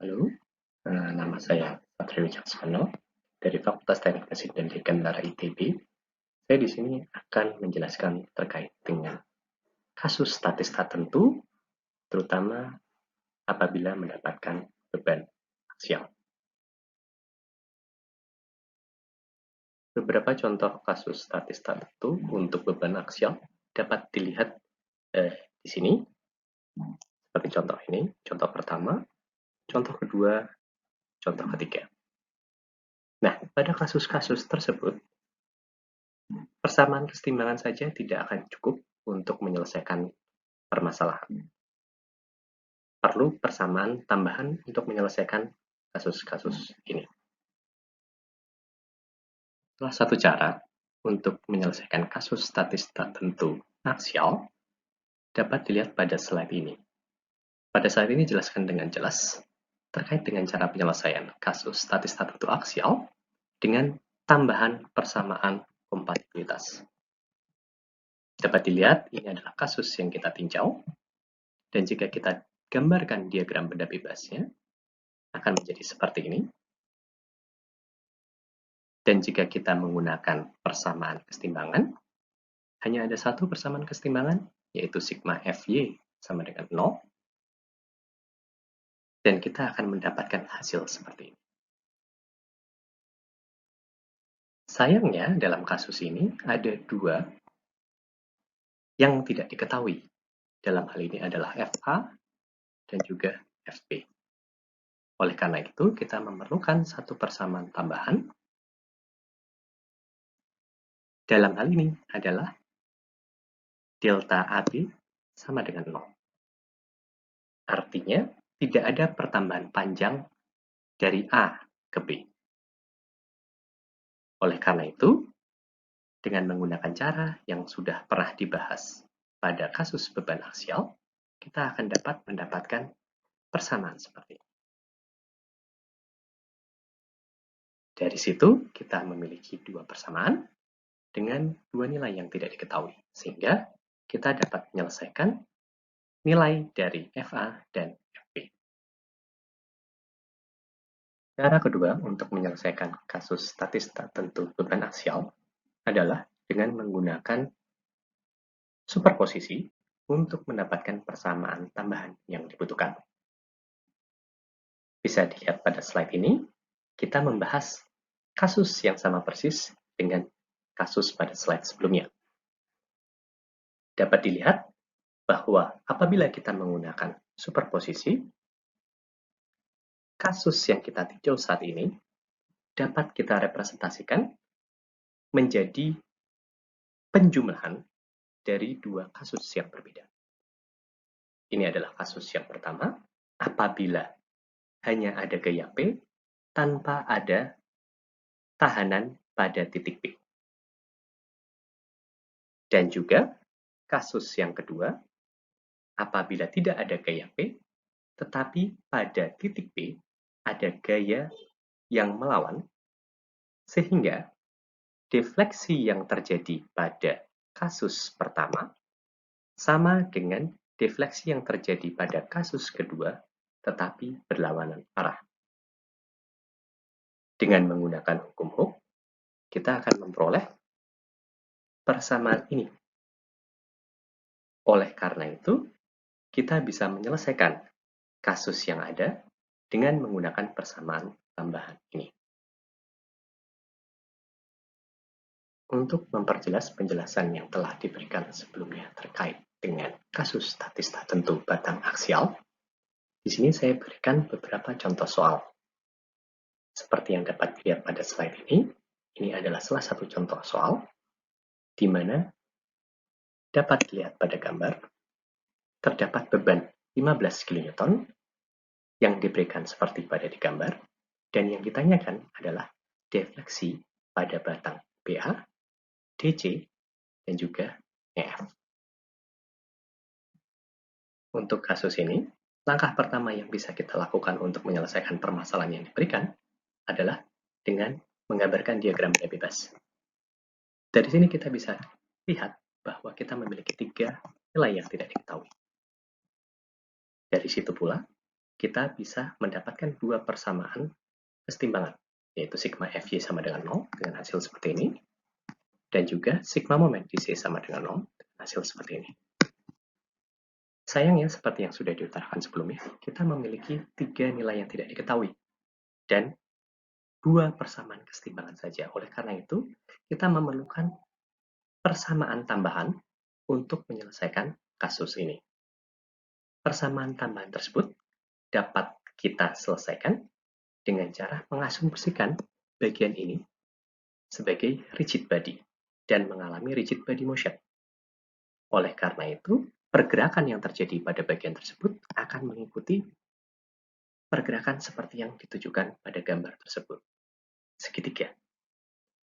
Halo, nama saya Satrio Wicaksono dari Fakultas Teknik Mesin dan Dirgantara ITB. Saya di sini akan menjelaskan terkait dengan kasus statis tertentu, terutama apabila mendapatkan beban aksial. Beberapa contoh kasus statis tertentu untuk beban aksial dapat dilihat di sini, seperti contoh ini, contoh pertama, contoh kedua, contoh ketiga. Nah, pada kasus-kasus tersebut, persamaan kesetimbangan saja tidak akan cukup untuk menyelesaikan permasalahan. Perlu persamaan tambahan untuk menyelesaikan kasus-kasus ini. Salah satu cara untuk menyelesaikan kasus statis tertentu aksial dapat dilihat pada slide ini. Pada slide ini jelaskan dengan jelas terkait dengan cara penyelesaian kasus statis tertentu aksial dengan tambahan persamaan kompatibilitas. Dapat dilihat ini adalah kasus yang kita tinjau, dan jika kita gambarkan diagram benda bebasnya, akan menjadi seperti ini. Dan jika kita menggunakan persamaan kesetimbangan, hanya ada satu persamaan kesetimbangan, yaitu sigma Fy sama dengan 0. Dan kita akan mendapatkan hasil seperti ini. Sayangnya, dalam kasus ini ada dua yang tidak diketahui. Dalam hal ini adalah Fa dan juga Fb. Oleh karena itu, kita memerlukan satu persamaan tambahan. Dalam hal ini adalah delta AB sama dengan 0. Artinya, tidak ada pertambahan panjang dari A ke B. Oleh karena itu, dengan menggunakan cara yang sudah pernah dibahas pada kasus beban aksial, kita akan dapat mendapatkan persamaan seperti ini. Dari situ, kita memiliki dua persamaan dengan dua nilai yang tidak diketahui, sehingga kita dapat menyelesaikan nilai dari Fa dan Fb. Cara kedua untuk menyelesaikan kasus statis tertentu beban aksial adalah dengan menggunakan superposisi untuk mendapatkan persamaan tambahan yang dibutuhkan. Bisa dilihat pada slide ini, kita membahas kasus yang sama persis dengan kasus pada slide sebelumnya. Dapat dilihat bahwa apabila kita menggunakan superposisi, kasus yang kita tinjau saat ini dapat kita representasikan menjadi penjumlahan dari dua kasus yang berbeda. Ini adalah kasus yang pertama, apabila hanya ada gaya P tanpa ada tahanan pada titik P. Dan juga kasus yang kedua, apabila tidak ada gaya P, tetapi pada titik P ada gaya yang melawan, sehingga defleksi yang terjadi pada kasus pertama sama dengan defleksi yang terjadi pada kasus kedua, tetapi berlawanan arah. Dengan menggunakan hukum Hooke, kita akan memperoleh persamaan ini. Oleh karena itu, kita bisa menyelesaikan kasus yang ada dengan menggunakan persamaan tambahan ini. Untuk memperjelas penjelasan yang telah diberikan sebelumnya terkait dengan kasus statis tertentu batang aksial, di sini saya berikan beberapa contoh soal. Seperti yang dapat dilihat pada slide ini adalah salah satu contoh soal di mana dapat dilihat pada gambar terdapat beban 15 kN yang diberikan seperti pada di gambar, dan yang ditanyakan adalah defleksi pada batang BA, DC, dan juga EF. Untuk kasus ini, langkah pertama yang bisa kita lakukan untuk menyelesaikan permasalahan yang diberikan adalah dengan menggambarkan diagram benda bebas. Dari sini kita bisa lihat bahwa kita memiliki tiga nilai yang tidak diketahui. Dari situ pula, kita bisa mendapatkan dua persamaan kesetimbangan, yaitu sigma Fy sama dengan 0 dengan hasil seperti ini, dan juga sigma moment di C sama dengan 0 dengan hasil seperti ini. Sayangnya, seperti yang sudah diutarakan sebelumnya, kita memiliki 3 nilai yang tidak diketahui, dan 2 persamaan kesetimbangan saja. Oleh karena itu, kita memerlukan persamaan tambahan untuk menyelesaikan kasus ini. Persamaan tambahan tersebut dapat kita selesaikan dengan cara mengasumsikan bagian ini sebagai rigid body dan mengalami rigid body motion. Oleh karena itu, pergerakan yang terjadi pada bagian tersebut akan mengikuti pergerakan seperti yang ditujukan pada gambar tersebut, segitiga.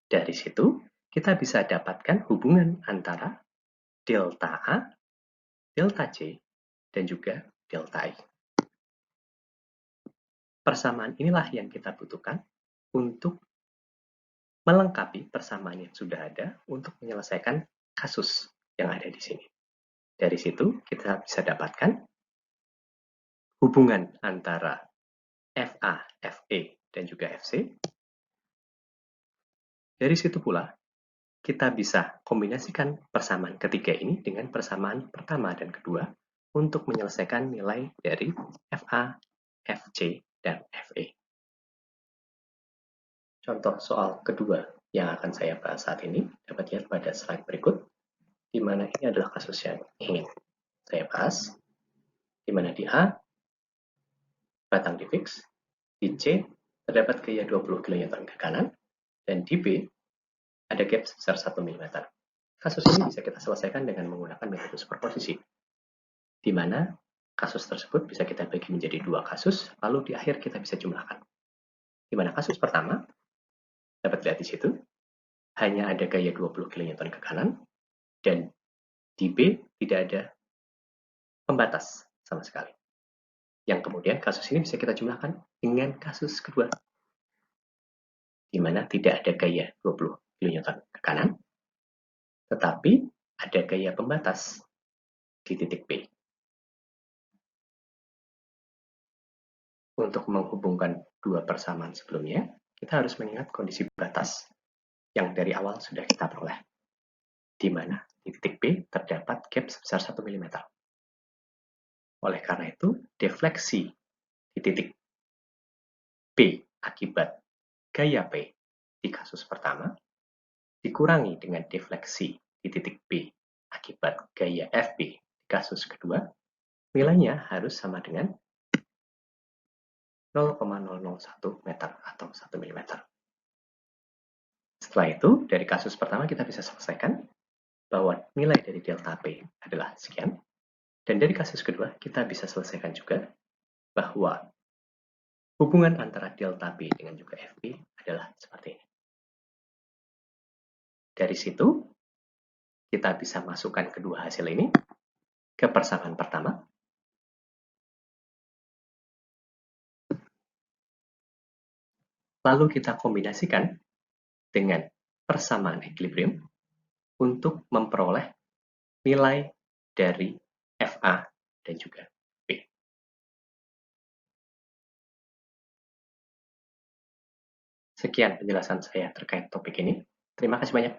Dari situ, kita bisa dapatkan hubungan antara delta A, delta C, dan juga delta I. Persamaan inilah yang kita butuhkan untuk melengkapi persamaan yang sudah ada untuk menyelesaikan kasus yang ada di sini. Dari situ, kita bisa dapatkan hubungan antara FA, FE, dan juga FC. Dari situ pula, kita bisa kombinasikan persamaan ketiga ini dengan persamaan pertama dan kedua untuk menyelesaikan nilai dari FA, FC, dan FE. Contoh soal kedua yang akan saya bahas saat ini dapat dilihat pada slide berikut, di mana ini adalah kasus yang ingin saya bahas, di mana di A, batang difix, di C, terdapat gaya 20 kN ke kanan, dan di B, ada gap sebesar 1 mm. Kasus ini bisa kita selesaikan dengan menggunakan metode superposisi, di mana kasus tersebut bisa kita bagi menjadi dua kasus, lalu di akhir kita bisa jumlahkan. Di mana kasus pertama, dapat lihat di situ, hanya ada gaya 20 kN ke kanan, dan di B tidak ada pembatas sama sekali. Yang kemudian kasus ini bisa kita jumlahkan dengan kasus kedua, di mana tidak ada gaya 20 kN ke kanan, tetapi ada gaya pembatas di titik B. Untuk menghubungkan dua persamaan sebelumnya, kita harus mengingat kondisi batas yang dari awal sudah kita peroleh, di mana di titik B terdapat gap sebesar 1 mm. Oleh karena itu, defleksi di titik B akibat gaya P di kasus pertama dikurangi dengan defleksi di titik B akibat gaya FB di kasus kedua, nilainya harus sama dengan 0,001 meter atau 1 mm. Setelah itu, dari kasus pertama kita bisa selesaikan bahwa nilai dari delta P adalah sekian, dan dari kasus kedua kita bisa selesaikan juga bahwa hubungan antara delta P dengan juga FB adalah seperti ini. Dari situ, kita bisa masukkan kedua hasil ini ke persamaan pertama. Lalu kita kombinasikan dengan persamaan equilibrium untuk memperoleh nilai dari FA dan juga B. Sekian penjelasan saya terkait topik ini. Terima kasih banyak.